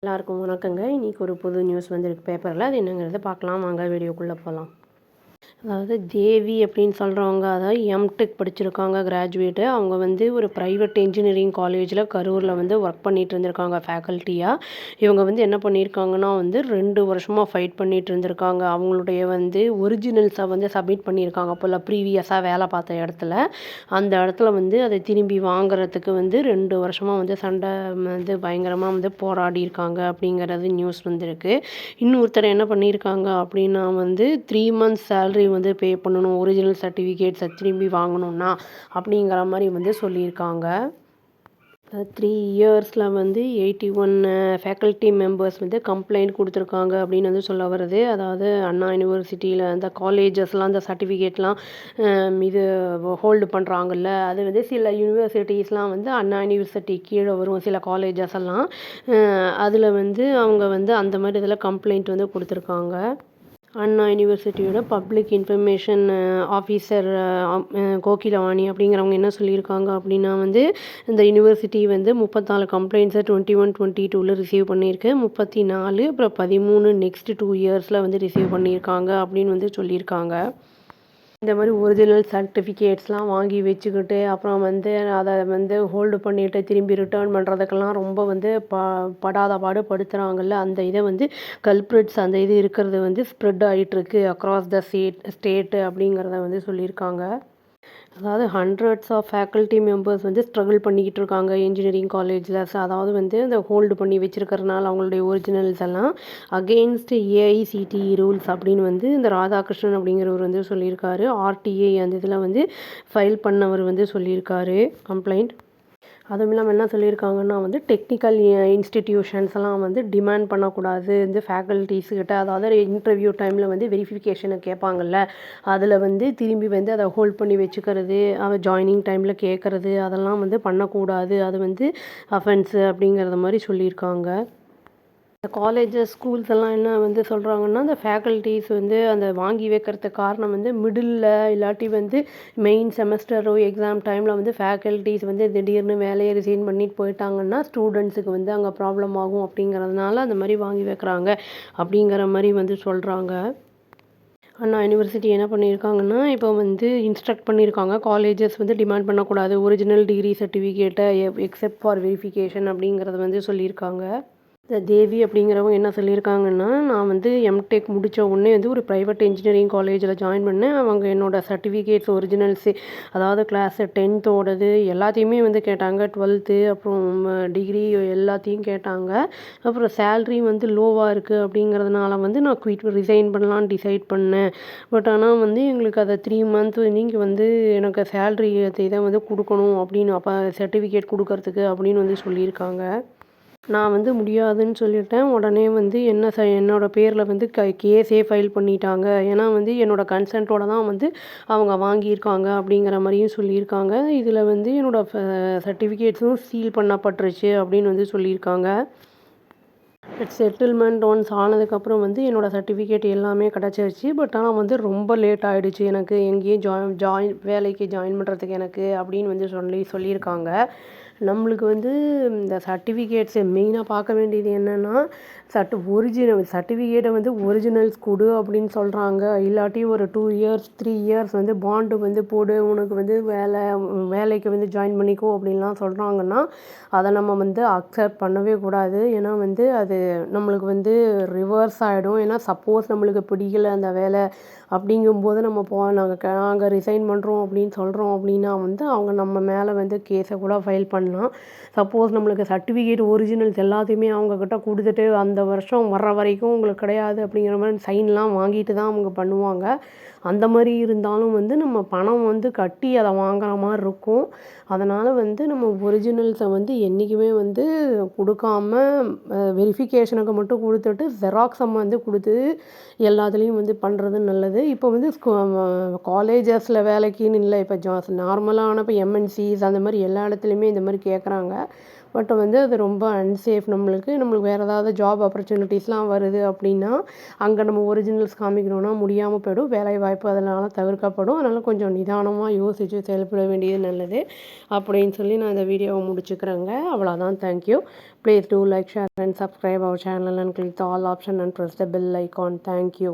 எல்லாருக்கும் வணக்கங்க. இன்னைக்கு ஒரு புது நியூஸ் வந்திருக்கு பேப்பரில். அது என்னங்கிறத பார்க்கலாம் வாங்க, வீடியோக்குள்ளே போகலாம். அதாவது தேவி அப்படின்னு சொல்கிறவங்க, அதாவது எம்டெக் படிச்சிருக்காங்க, கிராஜுவேட்டு. அவங்க வந்து ஒரு ப்ரைவேட் இன்ஜினியரிங் காலேஜில் கரூரில் வந்து ஒர்க் பண்ணிட்டு இருந்திருக்காங்க ஃபேக்கல்ட்டியாக. இவங்க வந்து என்ன பண்ணியிருக்காங்கன்னா வந்து 2 வருஷமாக ஃபைட் பண்ணிட்டு இருந்திருக்காங்க. அவங்களுடைய வந்து ஒரிஜினல்ஸை வந்து சப்மிட் பண்ணியிருக்காங்க போல் ப்ரீவியஸாக வேலை பார்த்த இடத்துல. அந்த இடத்துல வந்து அதை திரும்பி வாங்குறதுக்கு வந்து 2 வருஷமாக வந்து சண்டை வந்து பயங்கரமாக வந்து போராடி இருக்காங்க அப்படிங்கிறது நியூஸ் வந்திருக்கு. இன்னொருத்தர் என்ன பண்ணியிருக்காங்க அப்படின்னா வந்து 3 மந்த்ஸ் சேலரி வந்து பே பண்ணணும், ஒரிஜினல் சர்டிஃபிகேட்ஸை திரும்பி வாங்கணும்னா அப்படிங்கிற மாதிரி வந்து சொல்லியிருக்காங்க. 3 இயர்ஸில் வந்து 81 ஃபேக்கல்ட்டி மெம்பர்ஸ் வந்து கம்ப்ளைண்ட் கொடுத்துருக்காங்க அப்படின்னு வந்து சொல்ல வருது. அதாவது அண்ணா யூனிவர்சிட்டியில் அந்த காலேஜஸ்லாம் அந்த சர்டிஃபிகேட்லாம் இது ஹோல்டு பண்ணுறாங்கல்ல, அது வந்து சில யூனிவர்சிட்டிஸ்லாம் வந்து அண்ணா யூனிவர்சிட்டி கீழே வரும் சில காலேஜஸ் எல்லாம். அதில் வந்து அவங்க வந்து அந்த மாதிரி இதில் கம்ப்ளைண்ட் வந்து கொடுத்துருக்காங்க. அண்ணா யூனிவர்சிட்டியோட பப்ளிக் இன்ஃபர்மேஷன் ஆஃபீஸர் கோகிலவாணி அப்படிங்கிறவங்க என்ன சொல்லியிருக்காங்க அப்படின்னா வந்து இந்த யூனிவர்சிட்டி வந்து 34 கம்ப்ளைண்ட்ஸை 21-22 ரிசீவ் பண்ணியிருக்கு. 34 அப்புறம் 13 நெக்ஸ்ட் 2 இயர்ஸில் வந்து ரிசீவ் பண்ணியிருக்காங்க அப்படின்னு வந்து சொல்லியிருக்காங்க. இந்த மாதிரி ஒரிஜினல் சர்டிஃபிகேட்ஸ்லாம் வாங்கி வச்சுக்கிட்டு அப்புறம் வந்து அதை வந்து ஹோல்டு பண்ணிவிட்டு திரும்பி ரிட்டர்ன் பண்ணுறதுக்கெல்லாம் ரொம்ப வந்து படாத பாடு படுத்துகிறாங்கல்ல. அந்த இதை வந்து கல்ப்ரிட்ஸ் அந்த இது இருக்கிறது வந்து ஸ்ப்ரெட் ஆகிட்டுருக்கு அக்ராஸ் த ஸ்டேட்டு அப்படிங்கிறத வந்து சொல்லியிருக்காங்க. அதாவது ஹண்ட்ரட்ஸ் ஆஃப் ஃபேக்கல்ட்டி மெம்பர்ஸ் வந்து ஸ்ட்ரகிள் பண்ணிக்கிட்டு இருக்காங்க இன்ஜினியரிங் காலேஜில். அதாவது வந்து அந்த ஹோல்டு பண்ணி வச்சுருக்கறனால அவங்களுடைய ஒரிஜினல்ஸ் எல்லாம் அகெயின்ஸ்ட் ஏஐசிடிஇ ரூல்ஸ் அப்படின்னு வந்து இந்த ராதாகிருஷ்ணன் அப்படிங்கிறவர் வந்து சொல்லியிருக்காரு. ஆர்டிஐ அந்த இதில் வந்து ஃபைல் பண்ணவர் வந்து சொல்லியிருக்காரு கம்ப்ளைண்ட். அதுவும் இல்லாமல் என்ன சொல்லியிருக்காங்கன்னா வந்து டெக்னிக்கல் இன்ஸ்டிடியூஷன்ஸ்லாம் வந்து டிமாண்ட் பண்ணக்கூடாது இந்த ஃபேக்கல்ட்டிஸ்கிட்ட. அதாவது இன்டர்வியூ டைமில் வந்து வெரிஃபிகேஷனை கேட்பாங்கல்ல, அதில் வந்து திரும்பி வந்து அதை ஹோல்ட் பண்ணி வச்சுக்கிறது, ஜாயினிங் டைமில் கேட்குறது அதெல்லாம் வந்து பண்ணக்கூடாது. அது வந்து அஃபென்ஸு அப்படிங்கிறத மாதிரி சொல்லியிருக்காங்க. காலேஜஸ் ஸ்கூல்ஸ் எல்லாம் என்ன வந்து சொல்கிறாங்கன்னா அந்த ஃபேக்கல்ட்டிஸ் வந்து அந்த வாங்கி வைக்கிறதுக்கு காரணம் வந்து மிடில் இல்லாட்டி வந்து மெயின் செமஸ்டரோ எக்ஸாம் டைமில் வந்து ஃபேக்கல்ட்டிஸ் வந்து திடீர்னு வேலையை ரிசைன் பண்ணிட்டு போயிட்டாங்கன்னா ஸ்டூடெண்ட்ஸுக்கு வந்து அங்கே ப்ராப்ளம் ஆகும் அப்படிங்கிறதுனால அந்த மாதிரி வாங்கி வைக்கிறாங்க அப்படிங்கிற மாதிரி வந்து சொல்கிறாங்க. அண்ணா யூனிவர்சிட்டி என்ன பண்ணியிருக்காங்கன்னா இப்போ வந்து இன்ஸ்ட்ரக்ட் பண்ணியிருக்காங்க காலேஜஸ் வந்து டிமாண்ட் பண்ணக்கூடாது ஒரிஜினல் டிகிரி சர்டிஃபிகேட்டை எக்ஸப்ட் ஃபார் வெரிஃபிகேஷன் அப்படிங்கிறது வந்து சொல்லியிருக்காங்க. இந்த தேவி அப்படிங்கிறவங்க என்ன சொல்லியிருக்காங்கன்னா, நான் வந்து எம்டெக் முடித்த உடனே வந்து ஒரு ப்ரைவேட் இன்ஜினியரிங் காலேஜில் ஜாயின் பண்ணேன். அவங்க என்னோடய சர்டிஃபிகேட்ஸ் ஒரிஜினல்ஸு அதாவது கிளாஸு 10th எல்லாத்தையுமே வந்து கேட்டாங்க. 12th அப்புறம் டிகிரி எல்லாத்தையும் கேட்டாங்க. அப்புறம் சேல்ரி வந்து லோவாக இருக்குது அப்படிங்கிறதுனால வந்து நான் ரிசைன் பண்ணலான்னு டிசைட் பண்ணேன். பட் ஆனால் வந்து எங்களுக்கு அதை 3 மந்த் நீங்கள் வந்து எனக்கு சேல்ரி இதை வந்து கொடுக்கணும் அப்படின்னு அப்போ சர்டிஃபிகேட் கொடுக்கறதுக்கு அப்படின்னு வந்து சொல்லியிருக்காங்க. நான் வந்து முடியாதுன்னு சொல்லிட்டேன். உடனே வந்து என்னோடய பேரில் வந்து கேஸே ஃபைல் பண்ணிட்டாங்க. ஏன்னா வந்து என்னோடய கன்சென்ட்டோட தான் வந்து அவங்க வாங்கியிருக்காங்க அப்படிங்கிற மாதிரியும் சொல்லியிருக்காங்க. இதில் வந்து என்னோடய சர்டிஃபிகேட்ஸும் சீல் பண்ணப்பட்டுருச்சு அப்படின்னு வந்து சொல்லியிருக்காங்க. செட்டில்மெண்ட் ஒன்ஸ் ஆனதுக்கப்புறம் வந்து என்னோடய சர்டிஃபிகேட் எல்லாமே கிடச்சிருச்சு. பட் ஆனால் வந்து ரொம்ப லேட் ஆகிடுச்சு எனக்கு எங்கேயும் வேலைக்கு ஜாயின் பண்ணுறதுக்கு எனக்கு அப்படின்னு வந்து சொல்லியிருக்காங்க. நம்மளுக்கு வந்து இந்த சர்டிஃபிகேட்ஸை மெயினாக பார்க்க வேண்டியது என்னென்னா ஒரிஜினல் சர்டிஃபிகேட்டை வந்து ஒரிஜினல்ஸ் கொடு அப்படின்னு சொல்கிறாங்க. இல்லாட்டி ஒரு 2 இயர்ஸ் 3 இயர்ஸ் வந்து பாண்டு வந்து போடு, உனக்கு வந்து வேலைக்கு வந்து ஜாயின் பண்ணிக்கோ அப்படின்லாம் சொல்கிறாங்கன்னா அதை நம்ம வந்து அக்செப்ட் பண்ணவே கூடாது. ஏன்னா வந்து அது நம்மளுக்கு வந்து ரிவர்ஸ் ஆகிடும். ஏன்னா சப்போஸ் நம்மளுக்கு பிடிக்கல அந்த வேலை அப்படிங்கும்போது நம்ம நாங்கள் ரிசைன் பண்ணுறோம் அப்படின்னு சொல்கிறோம் அப்படின்னா வந்து அவங்க நம்ம மேலே வந்து கேஸை கூட ஃபைல் பண்ணலாம். சப்போஸ் நம்மளுக்கு சர்டிஃபிகேட் ஒரிஜினல்ஸ் எல்லாத்தையுமே அவங்கக்கிட்ட கொடுத்துட்டு அந்த வருஷம் வர்ற வரைக்கும் உங்களுக்கு கிடையாது அப்படிங்கிற மாதிரி சைன்லாம் வாங்கிட்டு தான் அவங்க பண்ணுவாங்க. அந்த மாதிரி இருந்தாலும் வந்து நம்ம பணம் வந்து கட்டி அதை வாங்குற மாதிரி இருக்கும். அதனால் வந்து நம்ம ஒரிஜினல்ஸை வந்து என்றைக்குமே வந்து கொடுக்காம வெரிஃபிகேஷனுக்கு மட்டும் கொடுத்துட்டு ஜெராக்ஸை வந்து கொடுத்து எல்லாத்துலேயும் வந்து பண்ணுறது நல்லது. இப்போ வந்து காலேஜஸில் வேலைக்குன்னு இல்லை, இப்போ நார்மலான இப்போ எம்என்சிஸ் அந்த மாதிரி எல்லா இடத்துலையுமே இந்த மாதிரி கேட்குறாங்க. பட் வந்து அது ரொம்ப அன்சேஃப். நம்மளுக்கு வேறு ஏதாவது ஜாப் ஆப்பர்ச்சுனிட்டிஸ்லாம் வருது அப்படின்னா அங்கே நம்ம ஒரிஜினல்ஸ் காமிக்கணும்னா முடியாமல் போயிடும். வேலைவாய்ப்பு அதனால் தவிர்க்கப்படும். அதனால் கொஞ்சம் நிதானமாக யோசித்து செயல்பட வேண்டியது நல்லது அப்படின்னு சொல்லி நான் இந்த வீடியோவை முடிச்சுக்கிறேங்க. அவ்வளோதான். Thank you. Please do like, share and subscribe our channel and click the all option and press the bell icon. Thank you.